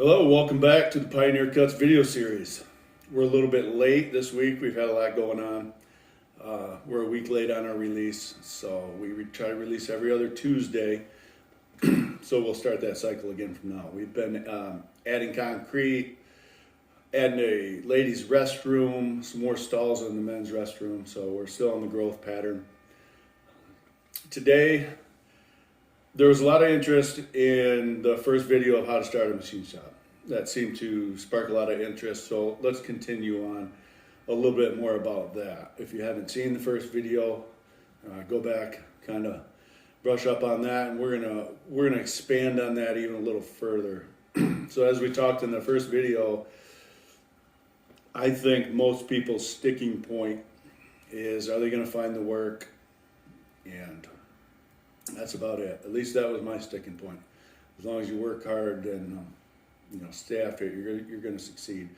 Hello, welcome back to the Pioneer Cuts video series. We're a little bit late this week. We've had a lot going on. We're a week late on our release, so we try to release every other Tuesday. So we'll start that cycle again from now. We've been adding concrete, adding a ladies' restroom, some more stalls in the men's restroom, so we're still on the growth pattern. Today, there was a lot of interest in the first video of how to start a machine shop. That seemed to spark a lot of interest, so let's continue on a little bit more about that. If you haven't seen the first video, go back, kind of brush up on that, and we're gonna expand on that even a little further. So as we talked in the first video, I think most people's sticking point is, are they gonna find the work? And that's about it. At least that was my sticking point. As long as you work hard and stay after it, you're going to succeed.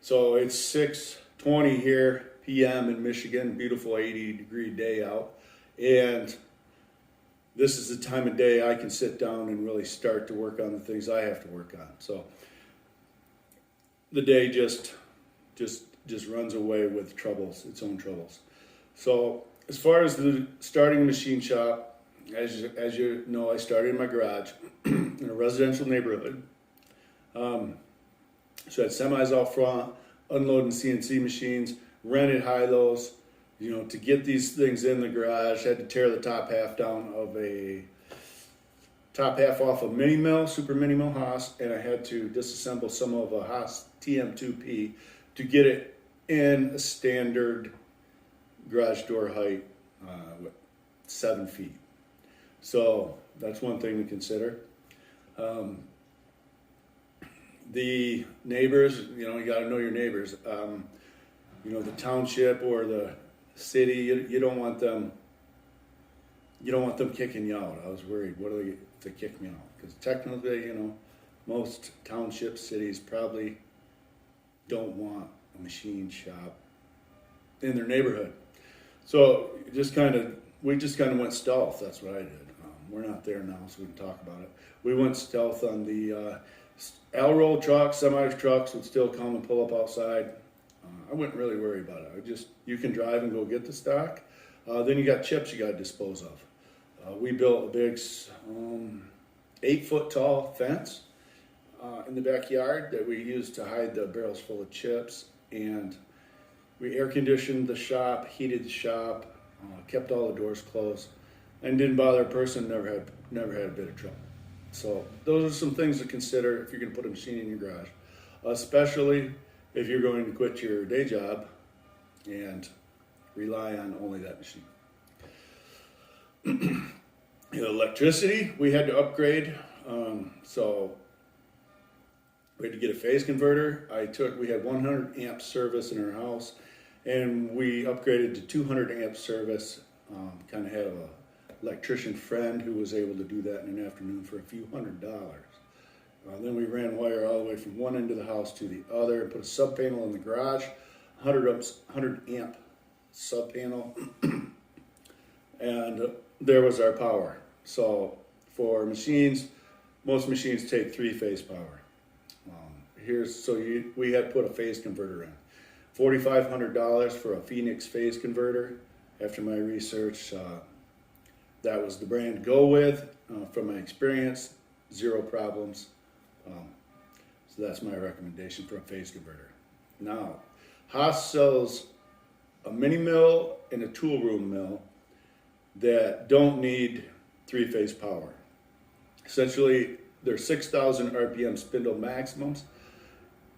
So it's 6:20 here p.m. in Michigan. Beautiful 80-degree day out, and this is the time of day I can sit down and really start to work on the things I have to work on. So the day just runs away with troubles, its own troubles. So as far as the starting a machine shop, as you know, I started in my garage in a residential neighborhood. So I had semis out front, unloading CNC machines, rented high-lows. To get these things in the garage, I had to tear the top half off a mini mill, super mini mill Haas, and I had to disassemble some of a Haas TM2P to get it in a standard garage door height, 7 feet. So that's one thing to consider. The neighbors, you got to know your neighbors. The township or the city, you don't want them kicking you out. I was worried, what are they if they kick me out? Because technically, most townships, cities probably don't want a machine shop in their neighborhood. So we just kind of went stealth. That's what I did. We're not there now, so we can talk about it. We went stealth on the L-roll trucks, semi-trucks would still come and pull up outside. I wouldn't really worry about it. You can drive and go get the stock. Then you got chips you got to dispose of. We built a big 8-foot tall fence in the backyard that we used to hide the barrels full of chips, and we air conditioned the shop, heated the shop, kept all the doors closed, and didn't bother a person. Never had a bit of trouble. So those are some things to consider if you're going to put a machine in your garage, especially if you're going to quit your day job and rely on only that machine. Electricity, we had to upgrade. So we had to get a phase converter. We had 100 amp service in our house, and we upgraded to 200 amp service. Kind of had an electrician friend who was able to do that in an afternoon for a few $100. Then we ran wire all the way from one end of the house to the other and put a sub panel in the garage, 100 amp sub panel, and there was our power. So for machines, most machines take 3-phase power. We had put a phase converter in. $4,500 for a Phoenix phase converter. After my research, that was the brand to go with. From my experience, 0 problems. So that's my recommendation for a phase converter. Now, Haas sells a mini mill and a tool room mill that don't need 3-phase power. Essentially, they're 6,000 RPM spindle maximums.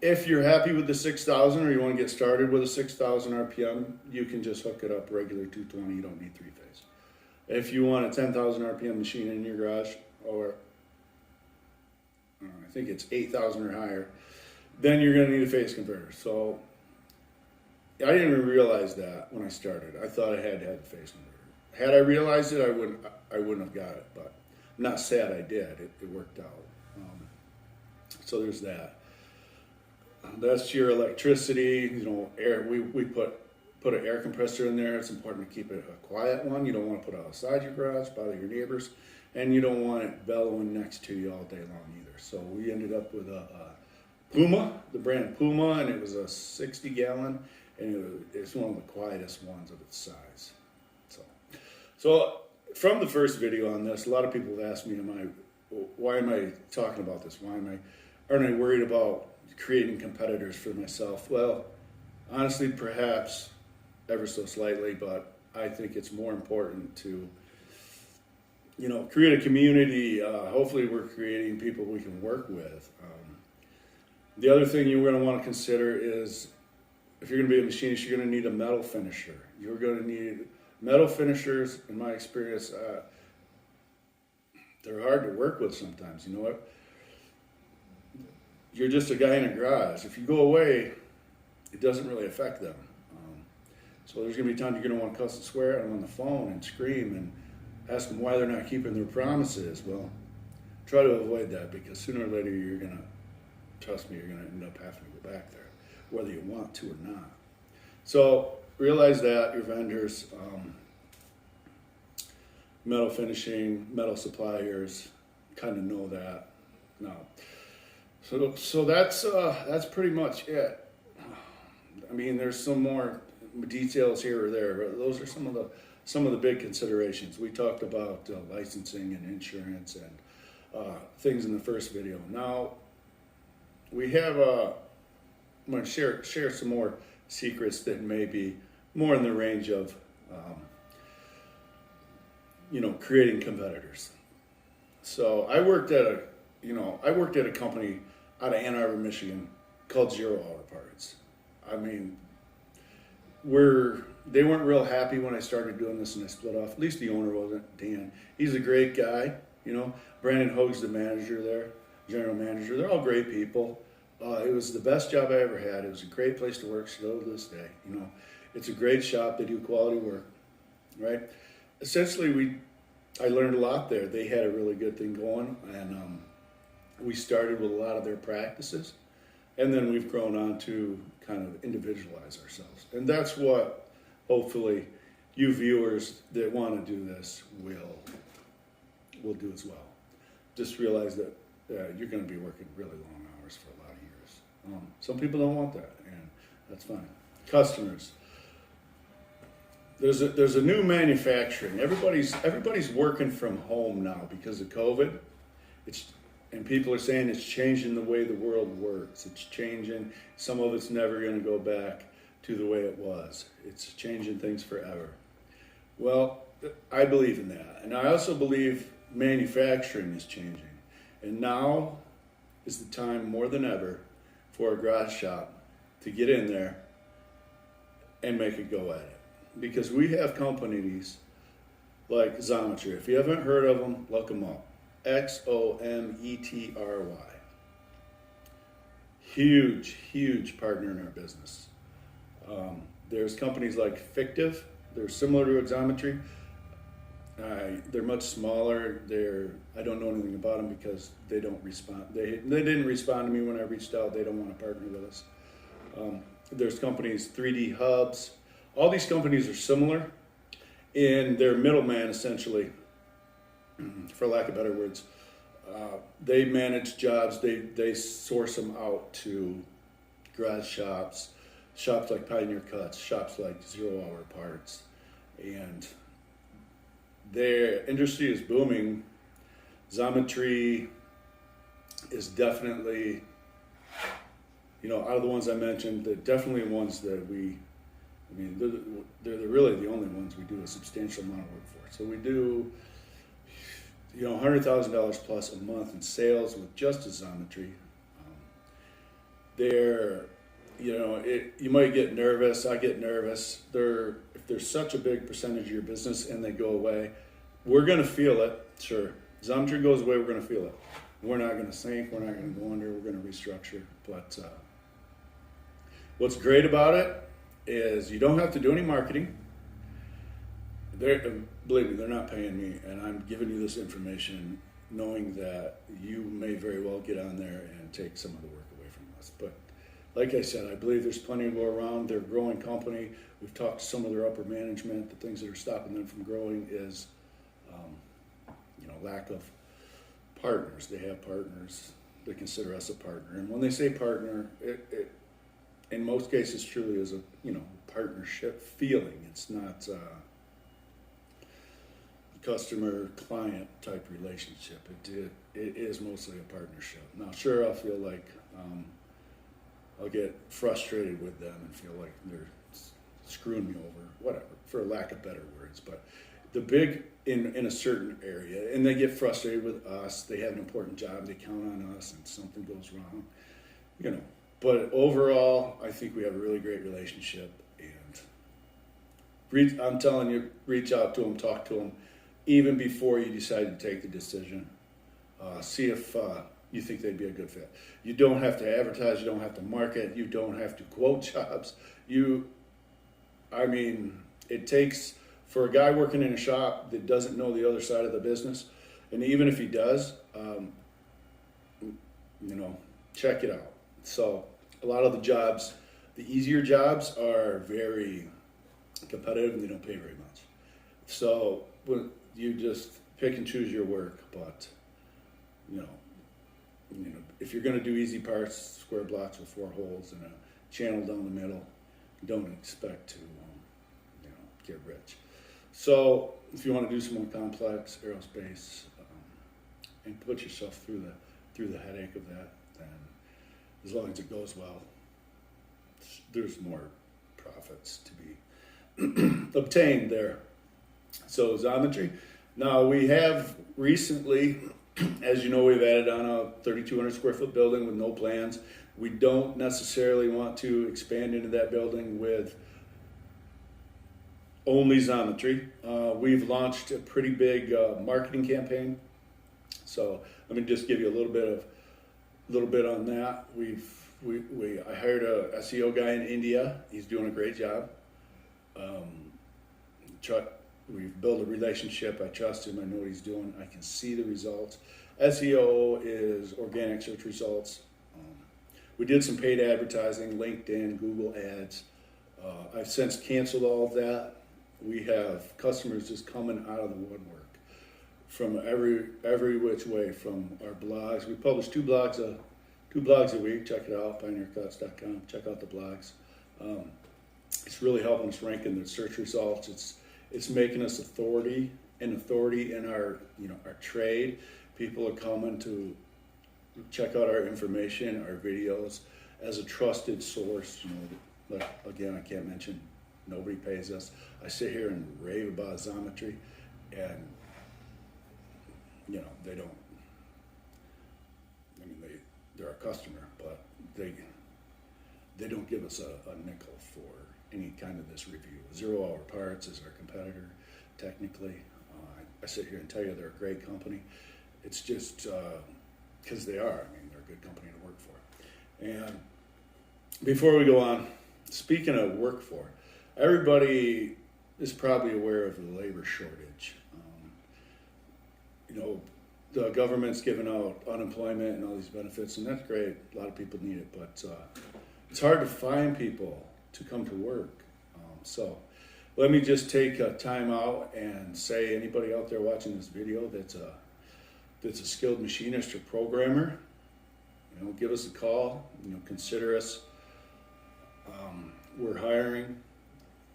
If you're happy with the 6,000 or you want to get started with a 6,000 RPM, you can just hook it up regular 220. You don't need 3-phase. If you want a 10,000 RPM machine in your garage, or I think it's 8,000 or higher, then you're going to need a phase converter. So I didn't even realize that when I started. I thought I had to have a phase converter. Had I realized it, I wouldn't have got it. But I'm not sad I did. It worked out. So there's that. That's your electricity. Air. We put an air compressor in there. It's important to keep it a quiet one. You don't want to put it outside your garage, bother your neighbors. and you don't want it bellowing next to you all day long either. So we ended up with a Puma, the brand Puma, and it was a 60-gallon, and it's one of the quietest ones of its size. So from the first video on this, a lot of people have asked me, why am I talking about this? Aren't I worried about creating competitors for myself? Well, honestly, perhaps ever so slightly, but I think it's more important to, create a community. Hopefully we're creating people we can work with. The other thing you're going to want to consider is, if you're going to be a machinist, you're going to need a metal finisher. You're going to need metal finishers. In my experience, they're hard to work with sometimes. You know what? You're just a guy in a garage. If you go away, it doesn't really affect them. So there's going to be times you're going to want to cuss and swear at them on the phone and scream and ask them why they're not keeping their promises. Well, try to avoid that, because sooner or later you're going to, trust me, you're going to end up having to go back there, whether you want to or not. So realize that your vendors, metal finishing, metal suppliers, kind of know that now. So that's pretty much it. I mean, there's some more details here or there, but those are some of the big considerations. We talked about licensing and insurance and things in the first video. Now we have I'm going to share some more secrets that may be more in the range of creating competitors. So I worked at a company out of Ann Arbor, Michigan, called 0 Hour Parts. I mean, they weren't real happy when I started doing this and I split off. At least the owner wasn't, Dan. He's a great guy, Brandon Hoag's the manager there, general manager. They're all great people. It was the best job I ever had. It was a great place to work, still to this day. It's a great shop. They do quality work, right? Essentially, I learned a lot there. They had a really good thing going, and we started with a lot of their practices, and then we've grown on to kind of individualize ourselves. And that's what, hopefully, you viewers that want to do this will do as well. Just realize that you're going to be working really long hours for a lot of years. Some people don't want that, and that's fine. Customers. There's a new manufacturing. Everybody's working from home now because of COVID. And people are saying it's changing the way the world works. It's changing. Some of it's never going to go back to the way it was. It's changing things forever. Well, I believe in that. And I also believe manufacturing is changing. And now is the time more than ever for a garage shop to get in there and make a go at it. Because we have companies like Xometry. If you haven't heard of them, look them up. Xometry. Huge partner in our business. There's companies like Fictive. They're similar to Xometry. They're much smaller. I don't know anything about them because they don't respond. They didn't respond to me when I reached out. They don't want to partner with us. There's companies, 3D Hubs. All these companies are similar, and they're middleman essentially, for lack of better words. They manage jobs. They source them out to garage shops like Pioneer Cuts, shops like 0 Hour Parts, and their industry is booming. Xometry is definitely, out of the ones I mentioned, they're definitely ones that they're really the only ones we do a substantial amount of work for. So we do, $100,000 plus a month in sales with just a Xometry. You might get nervous. I get nervous. If there's such a big percentage of your business and they go away, we're going to feel it. Sure, Xometry goes away, we're going to feel it. We're not going to sink. We're not going to go under. We're going to restructure. But what's great about it is you don't have to do any marketing. Believe me, they're not paying me, and I'm giving you this information knowing that you may very well get on there and take some of the work away from us. But like I said, I believe there's plenty to go around. They're a growing company. We've talked to some of their upper management. The things that are stopping them from growing is, lack of partners. They have partners. They consider us a partner. And when they say partner, it in most cases truly is a, partnership feeling. It's not customer client type relationship. It is mostly a partnership. Now, sure, I'll feel like I'll get frustrated with them and feel like they're screwing me over, whatever, for lack of better words. But the big in a certain area, and they get frustrated with us. They have an important job. They count on us, and something goes wrong, But overall, I think we have a really great relationship. And I'm telling you, reach out to them, talk to them, even before you decide to take the decision. See if you think they'd be a good fit. You don't have to advertise. You don't have to market. You don't have to quote jobs. It takes, for a guy working in a shop that doesn't know the other side of the business, and even if he does, check it out. So a lot of the jobs, the easier jobs, are very competitive and they don't pay very much. So you just pick and choose your work, but if you're going to do easy parts, square blocks with 4 holes and a channel down the middle, don't expect to get rich. So if you want to do some more complex aerospace and put yourself through the headache of that, then as long as it goes well, there's more profits to be obtained there. So Xometry. Now we have recently, as you know, we've added on a 3,200 square foot building with no plans. We don't necessarily want to expand into that building with only Xometry. We've launched a pretty big marketing campaign. So let me just give you a little bit on that. I hired a SEO guy in India. He's doing a great job. We've built a relationship. I trust him. I know what he's doing. I can see the results. SEO is organic search results. We did some paid advertising, LinkedIn, Google ads. I've since canceled all of that. We have customers just coming out of the woodwork from every which way, from our blogs. We publish two blogs a week. Check it out, pioneercuts.com. Check out the blogs. It's really helping us rank in the search results. It's making us authority in our our trade. People are coming to check out our information, our videos, as a trusted source. But again, I can't mention, nobody pays us. I sit here and rave about Xometry, and they don't. They're a customer, but they don't give us a nickel for any kind of this review. 0 Hour Parts is our competitor, technically. I sit here and tell you they're a great company. It's just because they are. They're a good company to work for. And before we go on, speaking of work for, everybody is probably aware of the labor shortage. The government's giving out unemployment and all these benefits, and that's great. A lot of people need it, but it's hard to find people to come to work. So let me just take a time out and say, anybody out there watching this video that's a skilled machinist or programmer, give us a call. Consider us. We're hiring.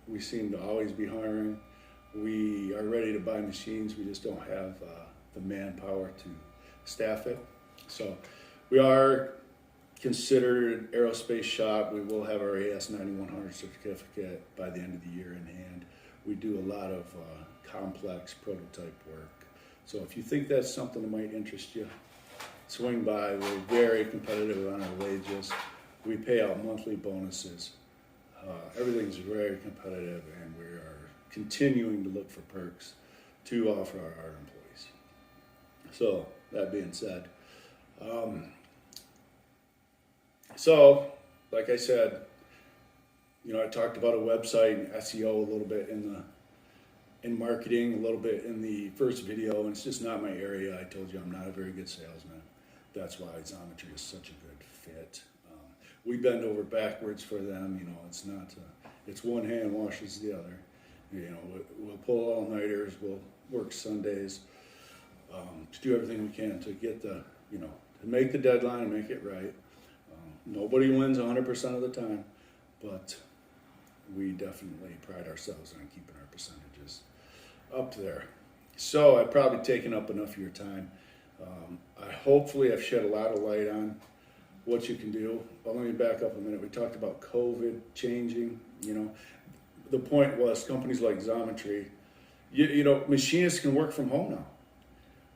We seem to always be hiring. We are ready to buy machines. We just don't have the manpower to staff it. So we are considered an aerospace shop. We will have our AS 9100 certificate by the end of the year in hand. We do a lot of complex prototype work. So if you think that's something that might interest you, swing by. We're very competitive on our wages. We pay out monthly bonuses. Everything's very competitive, and we are continuing to look for perks to offer our employees. So that being said, like I said, I talked about a website and SEO a little bit in marketing, a little bit in the first video, and it's just not my area. I told you I'm not a very good salesman. That's why Xometry is such a good fit. We bend over backwards for them. It's not. It's one hand washes the other. We'll pull all-nighters. We'll work Sundays. to do everything we can to get to make the deadline and make it right. Nobody wins 100% of the time, but we definitely pride ourselves on keeping our percentages up there. So I've probably taken up enough of your time. Hopefully I've shed a lot of light on what you can do. Well, let me back up a minute. We talked about COVID changing. The point was companies like Xometry, machinists can work from home now.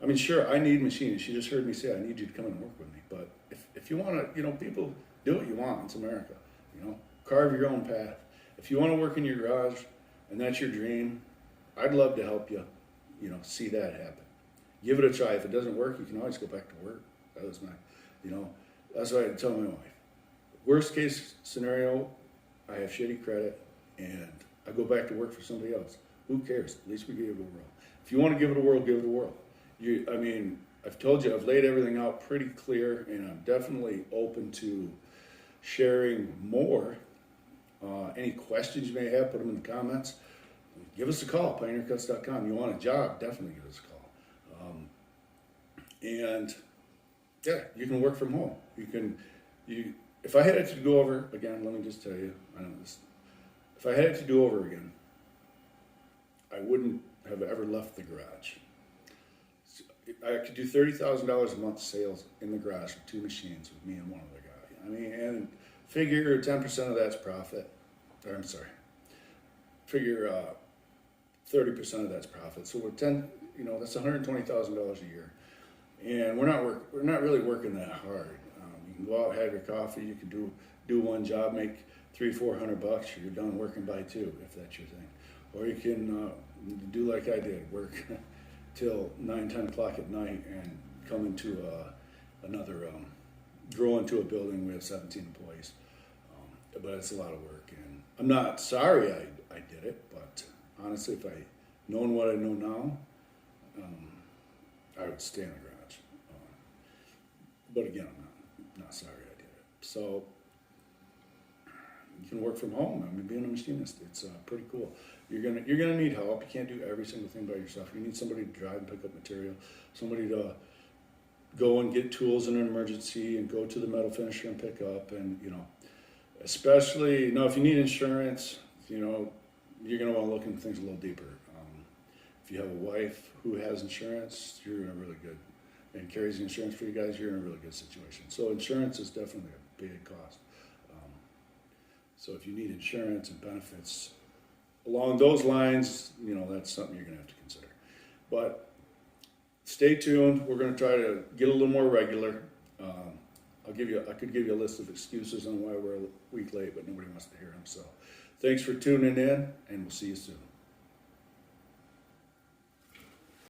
I mean, sure, I need machinists. You just heard me say I need you to come and work with me. But if you want to, people do what you want. It's America. Carve your own path. If you want to work in your garage and that's your dream, I'd love to help you, see that happen. Give it a try. If it doesn't work, you can always go back to work. That was that's what I tell my wife. Worst case scenario, I have shitty credit and I go back to work for somebody else. Who cares? At least we gave it a whirl. If you want to give it a whirl, give it a whirl. I've told you, I've laid everything out pretty clear, and I'm definitely open to sharing more. Any questions you may have, put them in the comments. Give us a call, pioneercuts.com. You want a job, definitely give us a call. You can work from home. If I had it to go over again, let me just tell you, if I had it to do over again, I wouldn't have ever left the garage. I could do $30,000 a month sales in the garage with 2 machines with me and one other guy. And figure 10% of that's profit. Figure 30% of that's profit. So that's $120,000 a year. And we're not really working that hard. You can go out, have your coffee. You can do one job, make $300-400. You're done working by 2, if that's your thing. Or you can do like I did, work till 9-10 o'clock at night and come into grow into a building. We have 17 employees, but it's a lot of work. And I'm not sorry I did it, but honestly, if I known what I know now, I would stay in the garage. But again, I'm not sorry I did it. So you can work from home. Being a machinist, it's pretty cool. You're gonna need help. You can't do every single thing by yourself. You need somebody to drive and pick up material, somebody to go and get tools in an emergency and go to the metal finisher and pick up. And especially if you need insurance, you're gonna want to look into things a little deeper. If you have a wife who has insurance, you're in a really good, and carries the insurance for you guys, you're in a really good situation. So insurance is definitely a big cost. So if you need insurance and benefits along those lines, that's something you're gonna have to consider. But stay tuned. We're gonna try to get a little more regular. I could give you a list of excuses on why we're a week late, but nobody wants to hear them. So thanks for tuning in, and we'll see you soon.